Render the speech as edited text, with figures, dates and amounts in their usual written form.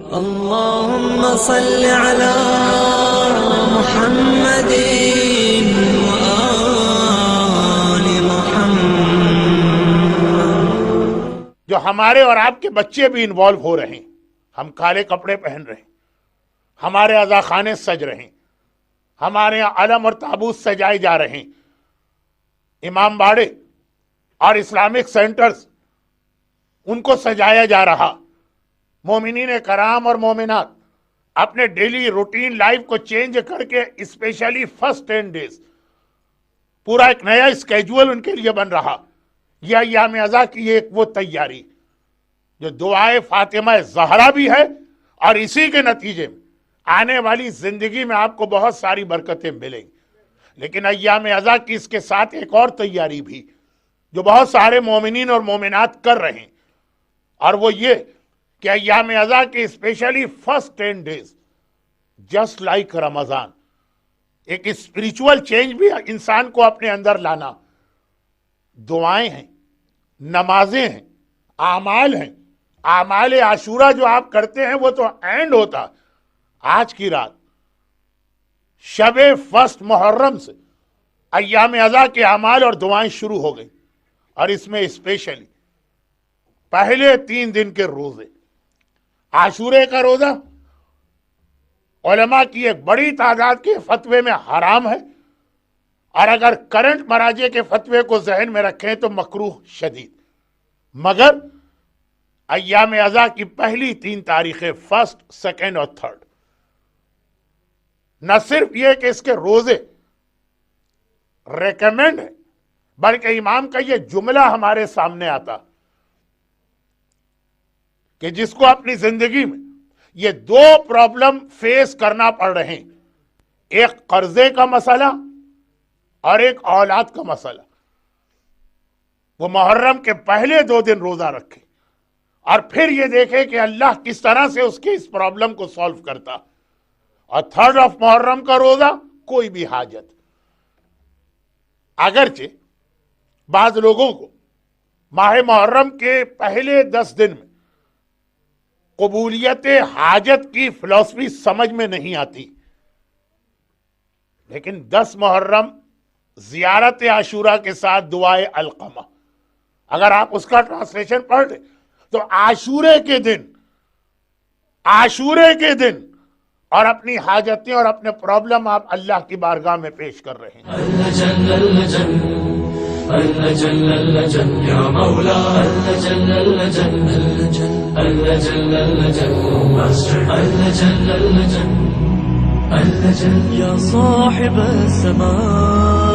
اللهم صل على محمد وآل محمد. جو ہمارے اور آپ کے بچے بھی انوالو ہو رہے ہیں. ہم کالے کپڑے پہن رہے ہیں, ہمارے عزاخانے سج رہے ہیں, ہمارے یہاں علم اور تابوت سجائے جا رہے ہیں, امام باڑے اور اسلامک سینٹرز ان کو سجایا جا رہا. مومنین کرام اور مومنات اپنے ڈیلی روٹین لائف کو چینج کر کے اسپیشلی فرسٹ 10 days پورا ایک نیا اسکیجول ان کے لیے بن رہا. یہ ایام ازا کی ایک وہ تیاری جو دعائے فاطمہ زہرا بھی ہے, اور اسی کے نتیجے میں آنے والی زندگی میں آپ کو بہت ساری برکتیں ملیں گی. لیکن ایام ازا کی اس کے ساتھ ایک اور تیاری بھی جو بہت سارے مومنین اور مومنات کر رہے ہیں, اور وہ یہ کہ ایام ازا کے especially first 10 days just like Ramzan ایک اسپریچول چینج بھی انسان کو اپنے اندر لانا. دعائیں ہیں, نمازیں ہیں, اعمال ہیں. اعمال عاشورہ جو آپ کرتے ہیں وہ تو اینڈ ہوتا آج کی رات شب فرسٹ محرم سے ایام ازا کے اعمال اور دعائیں شروع ہو گئی. اور اس میں اسپیشلی پہلے 3 دن کے روزے, عاشورے کا روزہ علماء کی ایک بڑی تعداد کے فتوے میں حرام ہے, اور اگر کرنٹ مراجع کے فتوے کو ذہن میں رکھیں تو مکروہ شدید. مگر ایام ازا کی پہلی 3 تاریخیں فرسٹ, سیکنڈ اور تھرڈ, نہ صرف یہ کہ اس کے روزے ریکمینڈ ہے, بلکہ امام کا یہ جملہ ہمارے سامنے آتا کہ جس کو اپنی زندگی میں یہ 2 پرابلم فیس کرنا پڑ رہے ہیں, ایک قرضے کا مسئلہ اور ایک اولاد کا مسئلہ, وہ محرم کے پہلے 2 دن روزہ رکھے اور پھر یہ دیکھے کہ اللہ کس طرح سے اس کی اس پرابلم کو سولو کرتا. اور 3rd آف محرم کا روزہ کوئی بھی حاجت, اگرچہ بعض لوگوں کو ماہ محرم کے پہلے 10 دن میں قبولیت حاجت کی فلسفی سمجھ میں نہیں آتی, لیکن 10 محرم زیارت عاشورہ کے ساتھ دعائے القمہ اگر آپ اس کا ٹرانسلیشن پڑھ لیں تو عاشورے کے دن اور اپنی حاجتیں اور اپنے پرابلم آپ اللہ کی بارگاہ میں پیش کر رہے ہیں. اللہ جل اللہ جل اللہ جل اللہ جل یا مولا اللہ جل اللہ جل اللہ جل اللہ جل اللہ جل اللہ جل اللہ جل یا صاحب السماء